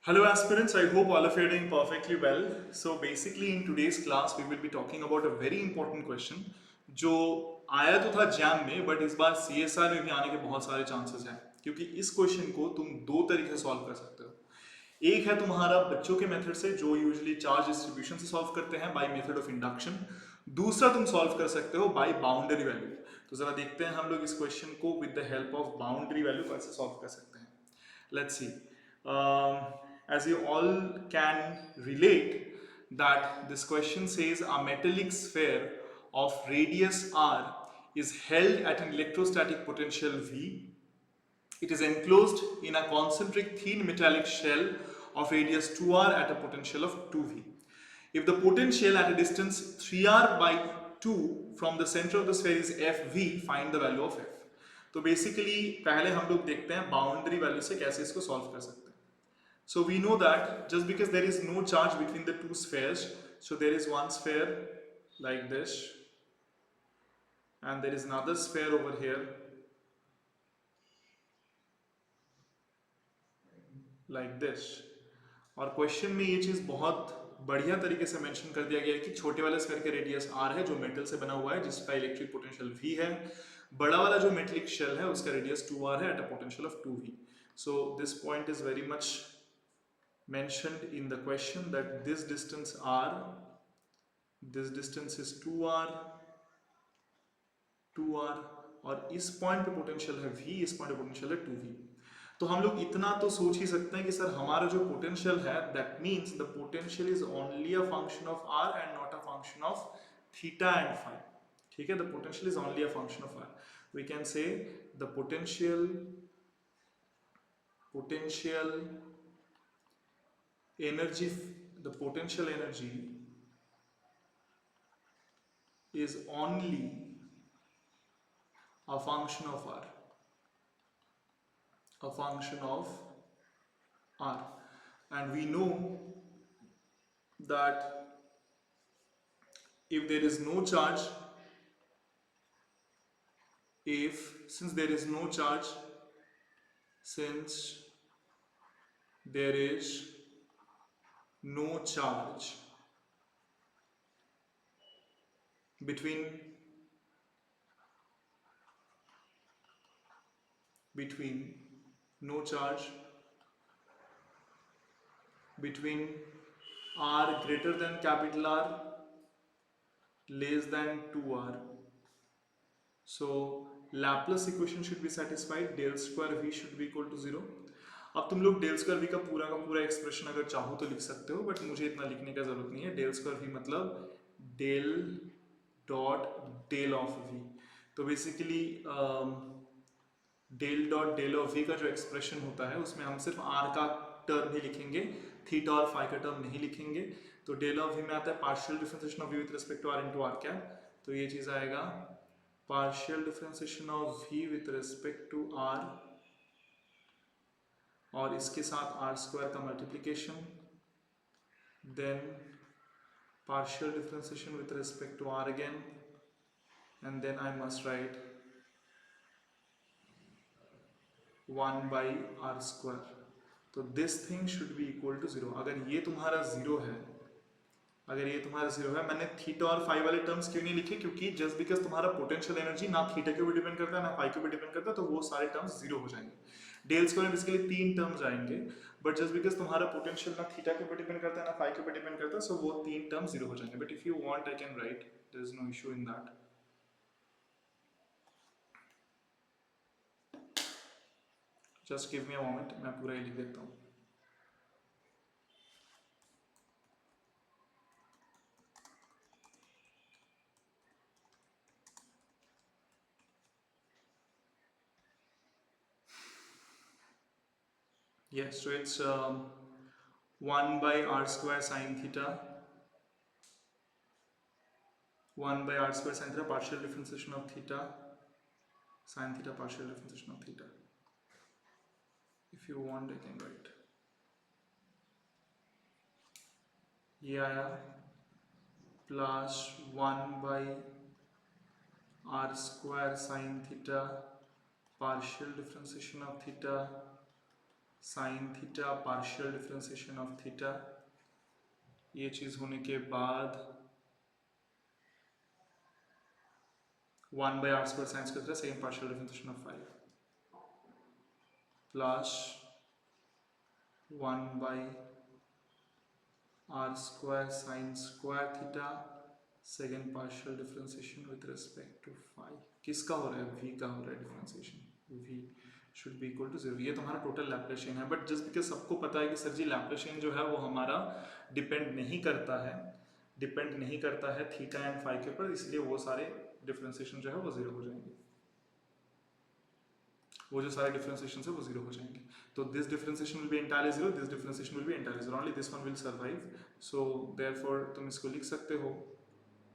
Hello aspirants, I hope all of you are doing perfectly well. So basically in today's class we will be talking about a very important question जो आया तो था jam में but इस बार CSR में भी आने के बहुत सारे चांसेस हैं क्योंकि इस क्वेश्चन को तुम दो तरीके से सॉल्व कर सकते हो। एक है तुम्हारा बच्चों के मेथड से जो यूजुअली चार्ज डिस्ट्रीब्यूशन से सॉल्व करते हैं बाय मेथड ऑफ इंडक्शन। दूसरा तुम सॉल्व कर सकते हो बाय बाउंड्री वैल्यू। तो जरा देखते हैं हम लोग इस क्वेश्चन को with the help of boundary value कैसे सॉल्व कर सकते हैं। Let's see. As you all can relate, that this question says a metallic sphere of radius r is held at an electrostatic potential V. It is enclosed in a concentric thin metallic shell of radius 2r at a potential of 2V. If the potential at a distance 3r by 2 from the center of the sphere is Fv, find the value of F. तो basically पहले हम लोग देखते हैं boundary value से कैसे इसको solve कर सकते हैं. So we know that just because there is no charge between the two spheres, so there is one sphere like this and there is another sphere over here like this. और question में ये चीज़ बहुत बढ़िया तरीके से mention कर दिया गया है कि छोटे वाले स्फीयर के रेडियस r है जो मेटल से बना हुआ है जिसका इलेक्ट्रिक पोटेंशियल v है. बड़ा वाला जो मेटलिक शेल है उसका रेडियस 2r है at a potential of 2v. So this point is very much mentioned in the question that this distance r, this distance is 2r और इस पॉइंट पे पोटेंशियल है v, इस पॉइंट पे potential है 2v. तो हम लोग इतना तो सोच ही सकते हैं कि सर हमारा जो पोटेंशियल है that means the potential is only a function of r and not a function of theta and phi. ठीक है, the potential is only a function of r. We can say the potential energy, the potential energy is only a function of r, a function of r. And we know that if there is no charge, since there is no charge, since there is no charge between no charge between r greater than capital R less than 2r, so Laplace equation should be satisfied. Del square v should be equal to 0. अब तुम लोग del square we का पूरा expression अगर चाहो तो लिख सकते हो बट मुझे इतना लिखने का जरूरत नहीं है. डेल स्क्वायर वी मतलब del dot del of V. तो basically del dot del of V का जो एक्सप्रेशन होता है उसमें हम सिर्फ आर का टर्म ही लिखेंगे, थीटा और फाई का टर्म नहीं लिखेंगे. तो डेल ऑफ वी में आता है partial differentiation of V with respect to R into R cap. तो ये चीज आएगा partial differentiation of V with respect to R और इसके साथ आर स्क्वायर का multiplication, then partial differentiation with respect to r again, and then I must write 1 by r square. तो this thing should be equal to 0. अगर ये तुम्हारा 0 है, मैंने थीटा और फाई वाले टर्म्स क्यों नहीं लिखे क्योंकि जस्ट बिकॉज तुम्हारा पोटेंशियल एनर्जी ना थीटा के ऊपर डिपेंड करता है ना फाई के ऊपर डिपेंड करता है तो वो सारे टर्म्स 0 हो जाएंगे. डेल स्क्वायर में बेसिकली 3 टर्म्स आएंगे बट जस्ट बिकॉज तुम्हारा पोटेंशियल ना थीटा के ऊपर डिपेंड करता है ना फाई के ऊपर डिपेंड करता है सो वो 3 टर्म्स 0 हो जाएंगे. But if you want I can write, there is no issue in that. Just give me a moment, मैं पूरा ही लिख देता हूँ. Yes, so it's 1 by r square sine theta, 1 by r square sine theta, partial differentiation of theta, sine theta, partial differentiation of theta. If you want, I can write. ये आया plus 1 by r square sine theta, partial differentiation of theta, sine theta partial differentiation of theta, ये चीज होने के बाद 1 by r square sin square theta second partial differentiation of 5 plus 1 by r square sin square theta second partial differentiation with respect to phi। किसका हो रहा है? v का हो रहा है differentiation, v should be equal to 0। ये तुम्हारा टोटल लैप्लासियन है, बट जस्ट बिकॉज सबको पता है कि सर जी लैप्लासियन जो है वो हमारा डिपेंड नहीं करता है थीटा एंड फाई के ऊपर, इसलिए वो सारे डिफरेंशिएशन जो है वो जीरो हो जाएंगे, वो जो सारे डिफरेंशिएशन है वो जीरो हो जाएंगे। तो this differentiation will be entirely zero, this differentiation will be entirely zero, only this one will survive. So therefore तुम इसको लिख सकते हो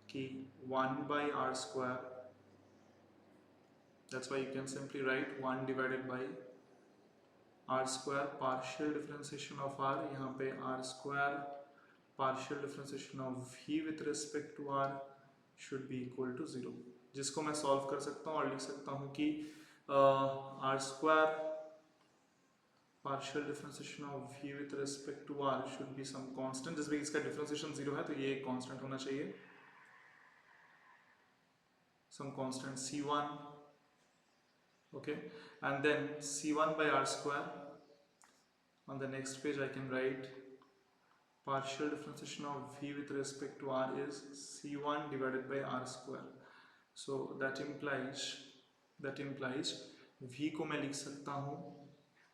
कि 1 by r square, that's why you can simply write 1 divided by r square partial differentiation of r, यहाँ पे r square partial differentiation of v with respect to r should be equal to 0, जिसको मैं सॉल्व कर सकता हूँ और लिख सकता हूँ कि r square partial differentiation of v with respect to r should be some constant, जिसमें इसका differentiation 0 है तो ये एक constant होना चाहिए, some constant c1, okay, and then c1 by r square. On the next page I can write partial differentiation of v with respect to r is c1 divided by r square, so that implies v को मैं लिख सकता हूँ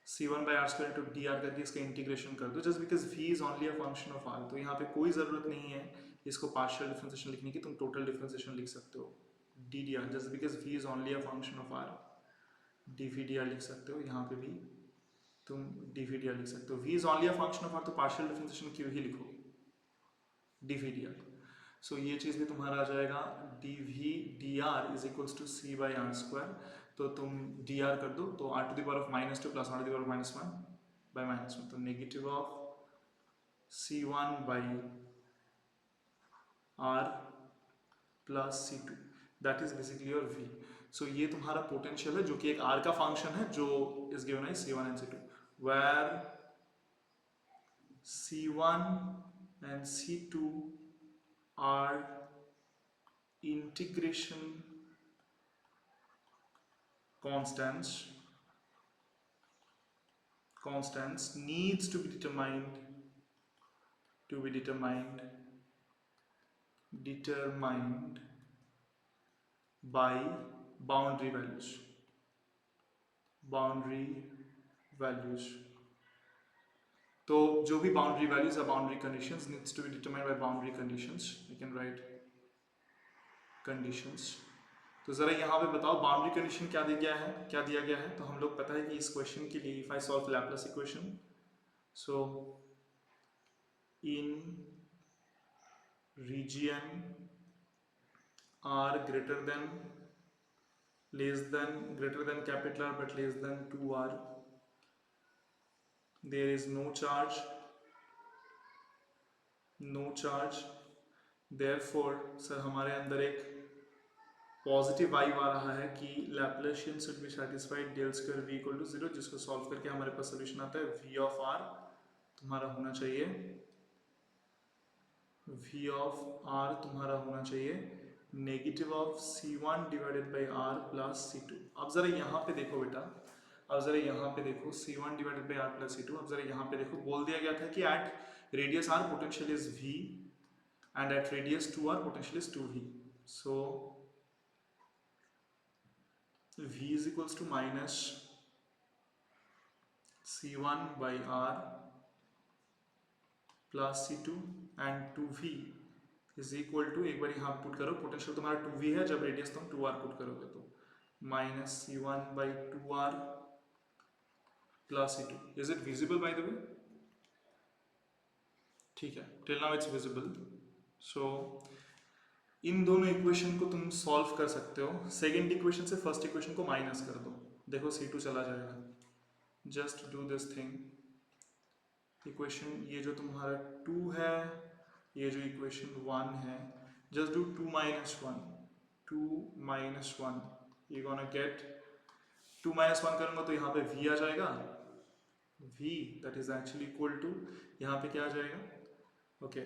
c1 by r square into dr करके इसका integration कर दो, just because v is only a function of r, तो यहाँ पे कोई ज़रूरत नहीं है इसको पार्शियल डिफरेंशिएशन लिखने की, तुम टोटल डिफरेंशिएशन लिख सकते हो ddr, just because v is only a function of r, dvdr लिख सकते हो, यहाँ पे भी तुम dvdr लिख सकते हो, v is only a function of r तो पार्शियल डिफरेंशिएशन क्यों ही लिखोगे dvdr। सो ये चीज़ भी तुम्हारा आ जाएगा dvdr is equals to c by r square, तो तुम dr कर दो तो r to the power of -2 plus r to the power of -1 by -1, तो negative of c1 by r plus c2, that is basically your v। So ये तुम्हारा potential है जो कि एक r का फंक्शन है जो इज गिवन है c1 and c2, where c1 and c2 are integration constants needs to be determined by boundary values। तो जो भी बाउंड्री वैल्यूज या boundary conditions needs to be determined by boundary conditions, you can write conditions. तो जरा यहाँ पे बताओ boundary condition क्या दिया गया है, तो हम लोग पता है कि इस क्वेश्चन के लिए if I solve Laplace equation, so in region r greater than capital R but less than 2r, there is no charge, therefore sir हमारे अंदर एक पॉजिटिव वाइब आ रहा है कि Laplacian should be satisfied del square v equal to 0, जिसको solve करके हमारे पास सोल्यूशन आता है v ऑफ r तुम्हारा होना चाहिए negative of c1 divided by r plus c2। अब जरा यहाँ पे देखो बेटा, c1 divided by r plus c2, अब जरा यहाँ पे देखो बोल दिया गया था कि at radius r potential is v and at radius 2r potential is 2v, so v is equals to minus c1 by r plus c2 and 2v is equal to, एक बार यहाँ पुट करो, पोटेंशियल तुम्हारा 2v है, जब radius तुम 2r put करोगे तो minus c1 by 2r plus c2। is it visible by the way? ठीक है, till now it's visible। so इन दोनों इक्वेशन को तुम सॉल्व कर सकते हो, सेकेंड इक्वेशन से फर्स्ट इक्वेशन को माइनस कर दो, देखो c2 चला जाएगा। Just do this thing, equation ये जो तुम्हारा 2 है, ये जो इक्वेशन 1 है, just do 2 minus 1, you gonna get 2 minus 1 करूंगा तो यहाँ पे v आ जाएगा V that is actually equal to, यहाँ पे क्या आ जाएगा, ओके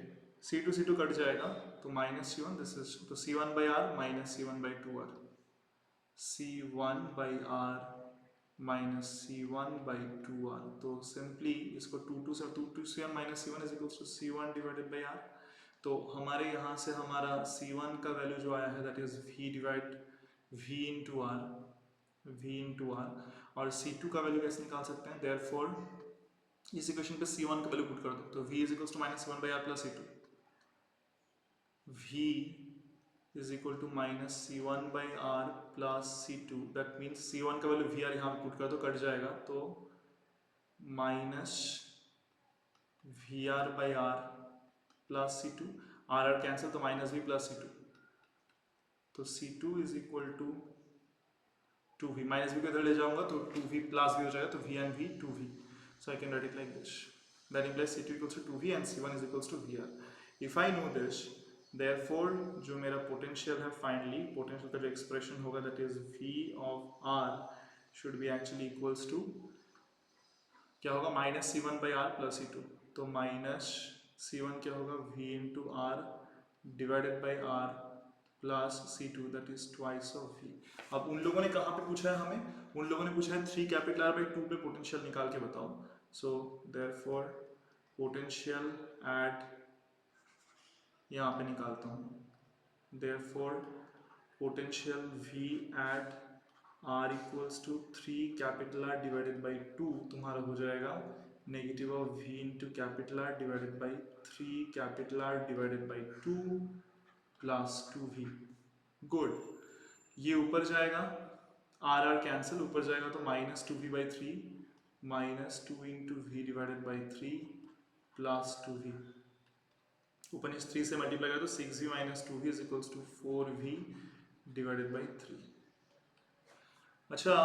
C2 कट जाएगा तो माइनस C1, दिस इज तो C1 by R minus C1 by 2R, C1 by R minus C1 by 2R। तो सिंपली इसको 2 C1 minus C1 is equals to C1 divided by R। तो हमारे यहाँ से हमारा C1 का वैल्यू जो आया है that is V into R, और C2 का वैल्यू कैसे निकाल सकते हैं, देयरफॉर इस इक्वेशन पे C1 का वैल्यू पुट कर दो तो V is equals to minus C1 by R plus C2, V is equal to minus C1 by R plus C2, that means C1 का वैल्यू VR यहाँ पे पुट कर दो, कट जाएगा तो minus VR by R plus C2, R cancel तो minus V plus C2, तो C2 is equal to 2V, minus V को इधर ले जाऊंगा तो 2V प्लस V हो जाएगा, तो V and V 2V, so I can write it like this, that implies C2 equals to 2V and C1 is equals to VR. If I know this, therefore जो मेरा potential है finally, potential का जो expression होगा that is V of R should be actually equals to क्या होगा, minus C1 by R plus C2, तो minus C1 क्या होगा V into R divided by R plus C2 that is twice of V। अब उन लोगों ने कहाँ पे पूछा है हमें, उन लोगों ने पूछा है 3 कैपिटल R बाई 2 पे पोटेंशियल निकाल के बताओ, सो देयरफॉर पोटेंशियल एट, यहाँ पे निकालता हूँ, therefore potential V at R equals to 3 capital R divided by 2 तुम्हारा हो जाएगा negative of V into capital R divided by 3 capital R divided by 2 plus 2V। Good, ये ऊपर जाएगा, आर कैंसिल, ऊपर जाएगा तो minus 2V by 3 minus 2 into V divided by 3 plus 2V, ऊपर इस 3 से मल्टीप्लाई करें तो 6V minus 2V is equals to 4V divided by 3। अच्छा,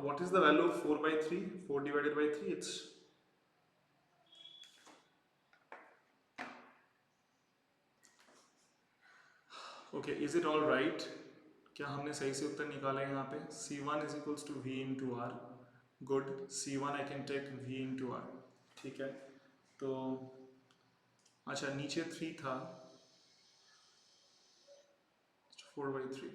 what is the value of 4 by 3? 4 divided by 3, it's okay. Is it all right? क्या हमने सही से उत्तर निकाला है यहाँ पे? C1 is equals to V into R. Good. C1 I can take V into R. ठीक है, तो अच्छा नीचे 3 था, 4 by 3।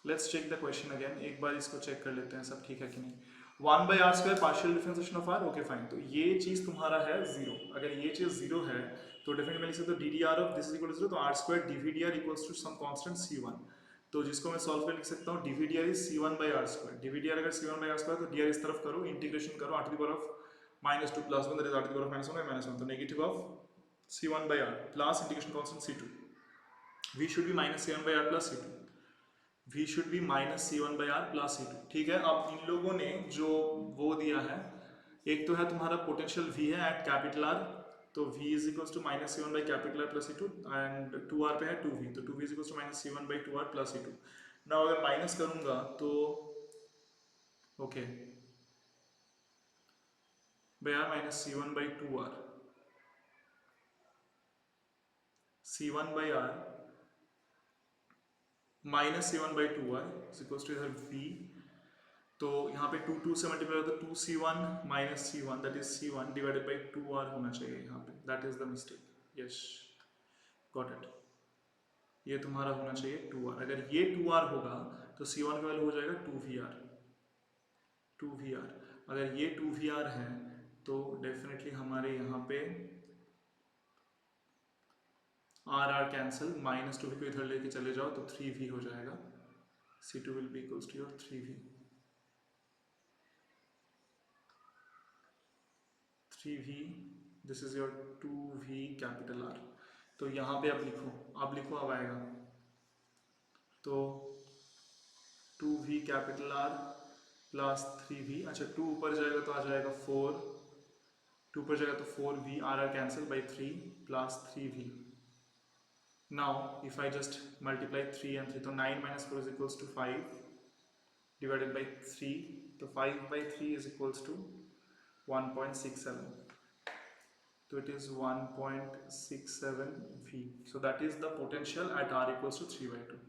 Let's check the question again, एक बार इसको चेक कर लेते हैं सब ठीक है कि नहीं। 1 by R square partial differentiation of R, okay fine, तो ये चीज तुम्हारा है 0, अगर ये चीज 0 है तो डेफिनेटली मैं लिख सकता हूँ D D R of this is equal to 0, तो R square D V D R equals to some constant C1, तो जिसको मैं सॉल्व कर लिख सकता हूँ D V D R is C1 by R square, D V D R अगर C1 बाई आर स्क्वायर तो डी आर इस तरफ करो, इंटीग्रेशन करो, r to the power of minus 2 plus 1 that is r to the power of minus 1 minus 1, तो negative of C1 by R plus integration constant C2, V should be minus C1 by R plus C2, V should be minus C1 by R plus C2, ठीक है। अब इन लोगों ने जो वो दिया है, एक तो है तुम्हारा पोटेंशियल V है एट कैपिटल R, तो V is equals to minus C1 by capital R plus C2, and 2R पे है 2V, तो 2V is equals to minus C1 by 2R plus C2। ना अगर माइनस करूंगा तो okay by R minus C1 by 2R, C1 by R minus C1 by 2R is equals to इधर V, तो यहाँ पे 2 से मल्टीप्लाई होता है 2C1 minus C1 that is C1 divided by 2R होना चाहिए यहाँ पे, that is the mistake, yes got it, ये तुम्हारा होना चाहिए 2R, अगर ये 2R होगा तो C1 का वैल्यू हो जाएगा 2VR, अगर ये 2VR है तो डेफिनेटली हमारे यहाँ पे R कैंसिल, माइनस 2V को इधर लेके चले जाओ तो 3V हो जाएगा, C2 will be equals to your 3V, 3V, this is your 2V capital R, तो यहाँ पे अब लिखो अब आएगा, तो 2V capital R plus 3V, अच्छा 2 ऊपर जाएगा तो आ जाएगा 4, 2 ऊपर जाएगा तो 4V, R cancel by 3 plus 3V। Now if I just multiply 3 and 3, तो 9 minus 4 is equals to 5 divided by 3, तो 5 by 3 is equals to 1.67, so it is 1.67 V, so that is the potential at R equals to 3 by 2,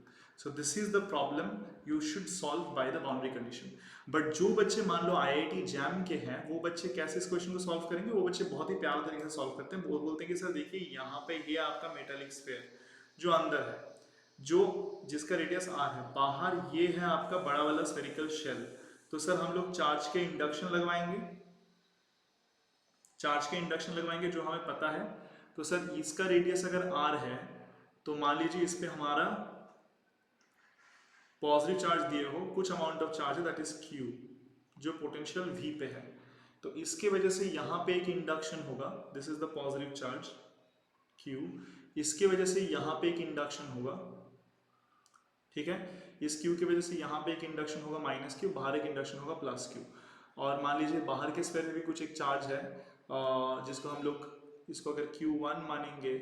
so this is the problem you should solve by the boundary condition. But जो बच्चे मान लो IIT jam के हैं, वो बच्चे कैसे इस question को सॉल्व करेंगे? वो बच्चे बहुत ही प्यार तरीके से सॉल्व करते हैं। वो बोलते हैं कि सर देखिए यहाँ पे ये आपका मेटालिक स्फीयर जो अंदर है, जो जिसका रेडियस आर है, बाहर ये है आपका बड़ा वाला स्फेरिकल शेल। तो सर हम लोग चार्ज के इंडक्शन लगवाएंगे, चार्ज के इंडक्शन लगवाएंगे जो हमें पता है। तो सर इसका रेडियस अगर आर है तो मान लीजिए इस पे हमारा पॉजिटिव चार्ज दिए हो, कुछ अमाउंट ऑफ चार्ज है दैट इज क्यू, जो पोटेंशियल वी पे है। तो इसके वजह से यहाँ पे एक इंडक्शन होगा, this is the positive charge Q. इसके वजह से यहाँ पे एक इंडक्शन होगा, ठीक है। इस क्यू की वजह से यहाँ पे एक इंडक्शन होगा माइनस क्यू, बाहर एक इंडक्शन होगा प्लस क्यू। और मान लीजिए बाहर के स्फीयर में भी कुछ एक चार्ज है जिसको हम लोग, इसको अगर Q1 मानेंगे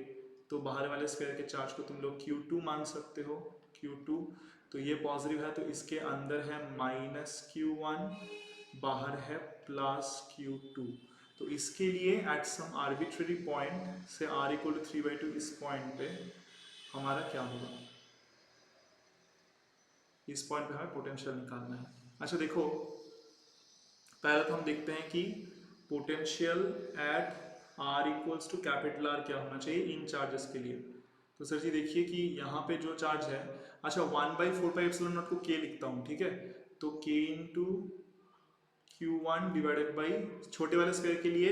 तो बाहर वाले स्फीयर के चार्ज को तुम लोग Q2 मान सकते हो, Q2। तो ये पॉजिटिव है तो इसके अंदर है माइनस Q1, बाहर है प्लस Q2। तो इसके लिए एट सम आर्बिट्रेरी पॉइंट से r इक्वल टू 3/2 इस पॉइंट पे हमारा क्या होगा, इस पॉइंट पे हमें पोटेंशियल निकालना है। अच्छा देखो, पहले तो हम देखते हैं कि potential at r equals to capital R क्या होना चाहिए इन चार्जेस के लिए। तो सर जी देखिए कि यहाँ पे जो चार्ज है, अच्छा 1/4πε0 को k लिखता हूँ, ठीक है। तो k into Q1 divided by, छोटे वाले स्क्वायर के लिए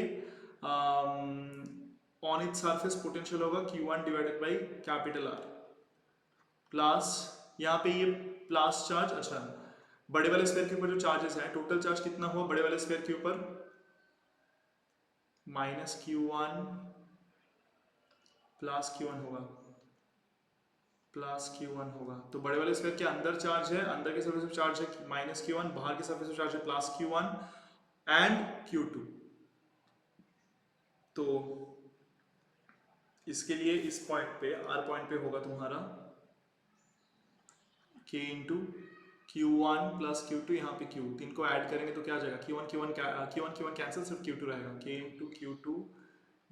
ऑन इट सरफेस पोटेंशियल होगा Q1 divided by capital R plus, यहाँ पे ये प्लस चार्ज। अच्छा बड़े वाले स्फीयर के ऊपर जो चार्जेस हैं, टोटल चार्ज कितना हुआ बड़े वाले स्फीयर के ऊपर, माइनस Q1 प्लस Q1 होगा, प्लस Q1 होगा। तो बड़े वाले स्फीयर के अंदर चार्ज है, अंदर के सरफेस पे चार्ज है माइनस Q1, बाहर के सरफेस पे चार्ज है प्लस Q1 एंड Q2। तो इसके लिए इस पॉइंट पे, R पॉइंट पे होगा तुम्हारा k into Q1 plus Q2, यहाँ पे Q, तीन को ऐड करेंगे तो क्या आ जाएगा, Q1 कैंसिल, सिर्फ Q2 रहेगा, k into Q2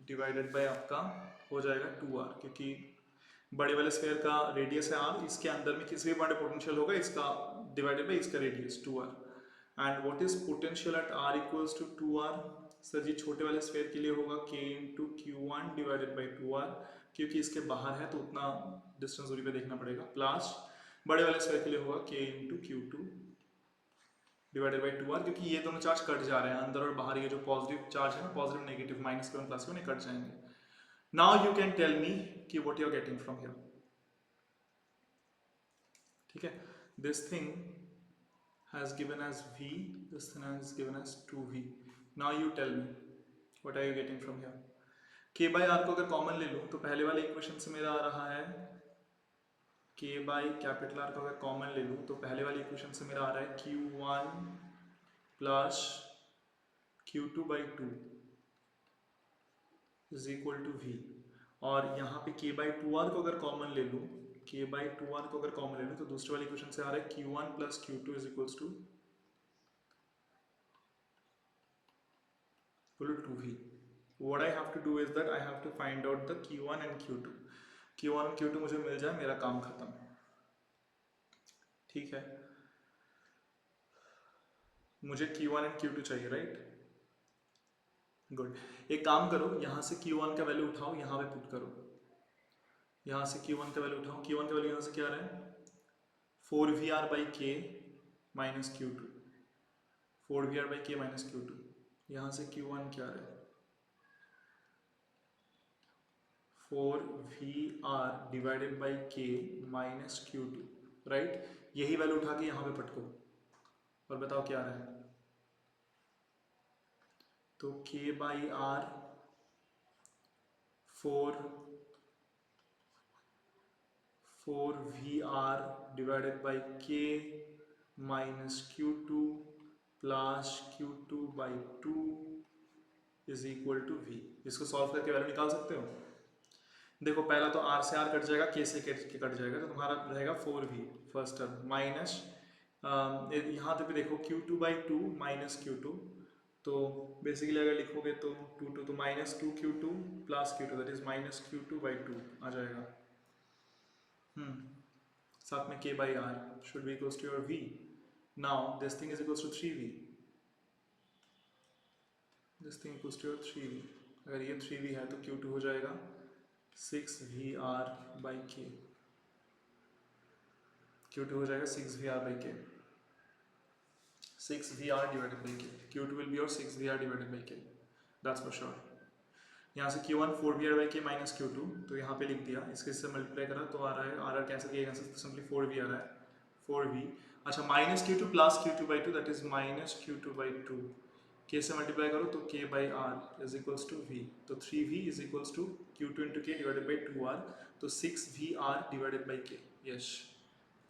divided by आपका हो जाएगा 2R, क्योंकि बड़े वाले स्फीयर का रेडियस है R, इसके अंदर में किसी भी पॉइंट पोटेंशियल होगा इसका डिवाइडेड बाय इसका radius 2R। And what is potential at R equals to 2R? Sir ji छोटे वाले स्फीयर के लिए होगा k into Q1 divided by 2R, क्योंकि इसके बाहर है तो उतना डिस्टेंस दूरी पे देखना पड़ेगा, प्लस बड़े वाले स्फीयर के लिए होगा k into Q2 divided by 2R, क्योंकि ये दोनों चार्ज कट जा रहे हैं, अंदर और बाहर ये जो पॉजिटिव चार्ज है ना, positive negative minus Q1 plus Q1 cut जाएंगे। Now you can tell me कि what you are getting from here, ठीक है। This thing has given as V, this thing is given as 2V. Now you tell me what are you getting from here? K by R को अगर common ले लूँ तो पहले वाले equation से मेरा आ रहा है K by कैपिटल R को अगर कॉमन ले लूँ तो पहले वाले इक्वेशन से मेरा आ रहा है Q1 plus Q2 by 2 is equal to V। और यहाँ पे K by 2R को अगर कॉमन ले लूँ, K by 2R को अगर कॉमन ले लूँ तो दूसरे वाले इक्वेशन से आ रहा है Q1 plus Q2 is equals to 2V. What I have to do is that I have to find out the Q1 and Q2. Q1 और Q2 मुझे मिल जाए, मेरा काम खत्म, ठीक है। मुझे Q1 and Q2 चाहिए, राइट? गुड। एक काम करो, यहाँ से Q1 का वैल्यू उठाओ, यहाँ पे पुट करो, यहाँ से Q1 का वैल्यू उठाओ, Q1 का वैल्यू यहाँ से क्या आ रहा है, 4VR by K minus Q2, 4VR by K minus Q2। यहाँ से Q1 क्या आ रहा है, 4VR divided by K minus Q2, right. यही वैल्यू उठा के यहाँ पे पटको और बताओ क्या आ रहा है। तो K by R 4VR divided by K minus Q2 plus Q2 by 2 is equal to V। इसको सॉल्व करके वैल्यू निकाल सकते हो। देखो पहला तो R से R कट जाएगा, K से K कट जाएगा, तो तुम्हारा रहेगा 4V फर्स्ट टर्म माइनस, यहाँ पे भी देखो Q2 बाई 2 माइनस Q2, तो बेसिकली अगर लिखोगे तो 2 तो minus 2Q2 plus Q2 that is minus Q2 by 2 आ जाएगा। साथ में k by r should be equals to your v. Now this thing is equals to 3v. This thing equals to your 3v. अगर ये 3v है तो q2 हो जाएगा 6vr by k. q2 हो जाएगा 6vr by k. 6vr divided by k. q2 will be your 6vr divided by k. That's for sure. यहाँ से q1 4vr by k minus q2, तो यहाँ पे लिख दिया, इसके से मल्टीप्लाई करा तो आ रहा है r कैंसिल किया, यहाँ से सिंपली 4v आ रहा है, 4v. अच्छा minus q2 plus q2 by 2, that is minus q2 by 2. k से मल्टीप्लाई करो तो k by r is equals to v. तो 3v is equals to q2 into k divided by 2r, तो 6vr divided by k. Yes,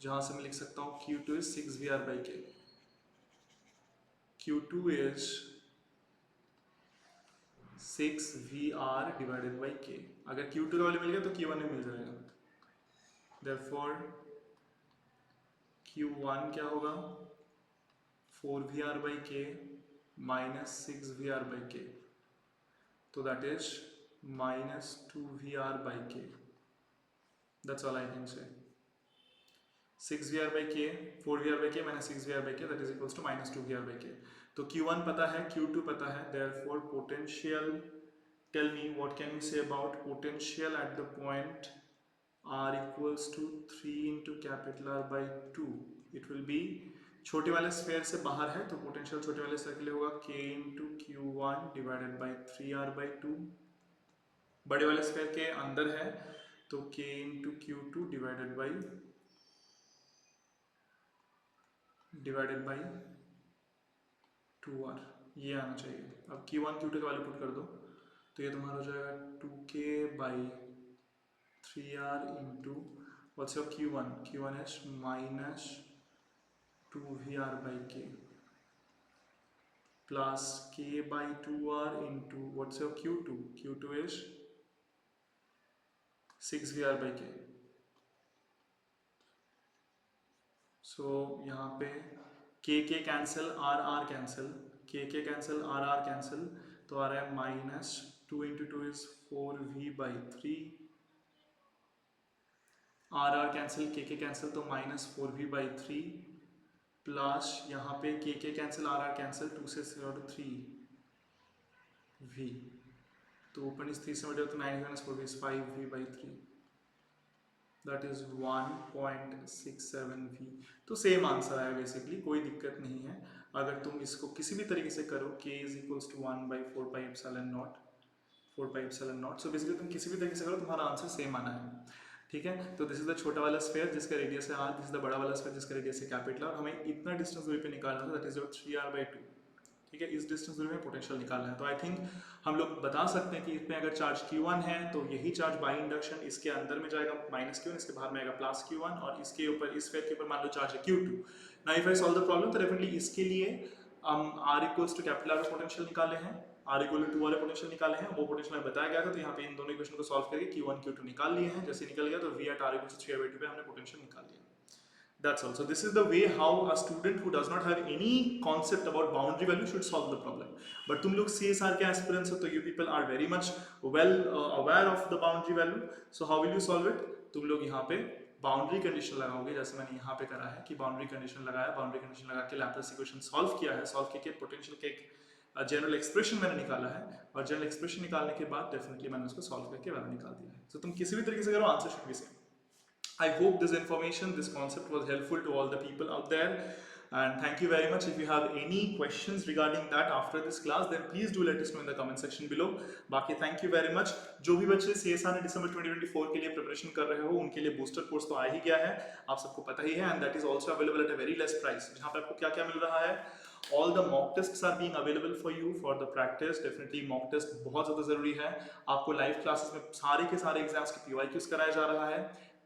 जहाँ से मैं लिख सकता हूँ q2 is 6vr by k. q2 is 6vr divided by k. अगर q2 का वैल्यू मिल गया तो q1 भी मिल जाएगा. Therefore q1 क्या होगा 4vr by k minus 6vr by k, so that is minus 2vr by k. That's all I can say. 6vr by k, 4vr by k minus 6vr by k, that is equals to minus 2vr by k. तो q1 पता है, q2 पता है, therefore potential, tell me what can we say about potential at the point r equals to 3 into capital R by 2. It will be, छोटे वाले sphere से बाहर है तो पोटेंशियल छोटे वाले स्फेयर के लिए होगा k into q1 divided by 3r by 2. बड़े वाले स्फेयर के अंदर है तो k into q2 divided by 2r. ये आना चाहिए. अब q1 q2 का वैल्यू पुट कर दो तो ये तुम्हारा हो जाएगा 2k by 3r into what's your q1? q1 is minus 2vr by k plus k by 2r into what's your q2? q2 is 6vr by k. So यहाँ पे k cancel, r cancel, k cancel, r cancel, तो आ रहा है minus 2 into 2 is 4v by 3, r cancel, k cancel, तो minus 4v by 3 plus यहाँ पे k cancel, r cancel, 2 से 3v, तो ऊपर इस 3 से मल्टीप्लाई तो 9 minus 4v is 5v by 3, that is 1.67v. तो सेम आंसर है बेसिकली, कोई दिक्कत नहीं है. अगर तुम इसको किसी भी तरीके से करो, k is equals to 1 by 4 pi epsilon naught, 4 pi epsilon naught. So basically तुम किसी भी तरीके से करो तुम्हारा आंसर सेम आना है. ठीक है, तो दिस इज द छोटा वाला स्फीयर जिसका रेडियस है r, दिस इज द बड़ा वाला स्फीयर जिसका रेडियस है कैपिटल, और हमें इतना डिस्टेंस दूरी पे निकालना था, that is your 3r by 2. ठीक है, इस डिस्टेंस दूरी में पोटेंशियल निकालना है. तो आई थिंक हम लोग बता सकते हैं कि इसमें अगर चार्ज q1 है तो यही चार्ज बाई इंडक्शन इसके अंदर में जाएगा माइनस q1, इसके बाहर में आएगा प्लस q1, और इसके ऊपर इस स्फीयर के ऊपर मान लो चार्ज है q2. Now if I solve the problem तो डेफिनेटली इसके लिए हम r equals to capital R potential निकाले हैं, r इक्वल टू 2 वाले पोटेंशियल निकाले हैं, वो पोटेंशियल में बताया गया था. तो यहाँ पे इन दोनों इक्वेशन को सॉल्व करके q1 q2 निकाल लिए हैं. जैसे निकल गया तो v at r equals to 3r by 2 पे हमने पोटेंशियल निकाल लिया. That's all. So this is the way how a student who does not have any concept about boundary value should solve the problem. But तुम लोग CSR के aspirants हो तो you people are very much well aware of the boundary value. So how will you solve it? तुम लोग यहाँ पे boundary condition लगाओगे, जैसे मैंने यहाँ पे करा है कि बाउंड्री कंडीशन लगाया, बाउंड्री कंडीशन लगा के लैप्लेस इक्वेशन सॉल्व किया है, सॉल्व करके पोटेंशियल के एक जनरल एक्सप्रेशन मैंने निकाला है, और जनरल एक्सप्रेशन निकालने के बाद डेफिनेटली मैंने उसको सॉल्व करके वैल्यू निकाल दिया है. सो तुम किसी भी तरीके से करो, answer should be same. I hope this information, this concept was helpful to all the people out there, and thank you very much. If you have any questions regarding that after this class, then please do let us know in the comment section below. बाकी thank you very much. जो भी बच्चे CSR ने दिसंबर 2024 के लिए preparation कर रहे हो उनके लिए बूस्टर कोर्स तो आ ही गया है, आप सबको पता ही है, and that is also available at a very less price. जहाँ पे आपको क्या क्या मिल रहा है, all the mock tests are being available for you for the practice. Definitely mock test बहुत ज़्यादा ज़रूरी है. आपको लाइव क्लासेस में सारे के सारे एग्जाम्स के PYQs कराया जा रहा है,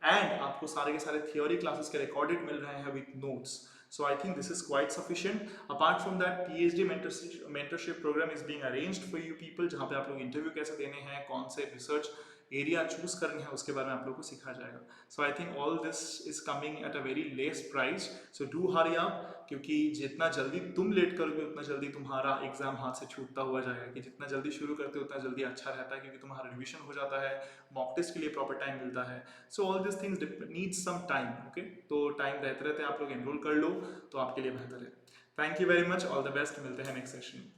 एंड आपको सारे के सारे थियोरी क्लासेस के रिकॉर्डेड मिल रहे हैं with notes. So I think this is quite sufficient. Apart from that, PhD mentorship program is being arranged for you people, जहाँ पे आप लोग इंटरव्यू कैसे देने हैं, कौन से रिसर्च एरिया चूज करनी है उसके बारे में आप लोग को सिखाया जाएगा. So I think all this is coming at a very less price. So do hurry up, क्योंकि जितना जल्दी तुम लेट करोगे उतना जल्दी तुम्हारा एग्जाम हाथ से छूटता हुआ जाएगा. कि जितना जल्दी शुरू करते हो उतना जल्दी अच्छा रहता है, क्योंकि तुम्हारा रिविजन हो जाता है, मॉक टेस्ट के लिए प्रॉपर टाइम मिलता है. So all this things needs some time. Okay, तो टाइम रहते रहते आप लोग एनरोल कर लो तो आपके लिए बेहतर है. Thank you very much, all the best. मिलते हैं नेक्स्ट सेशन.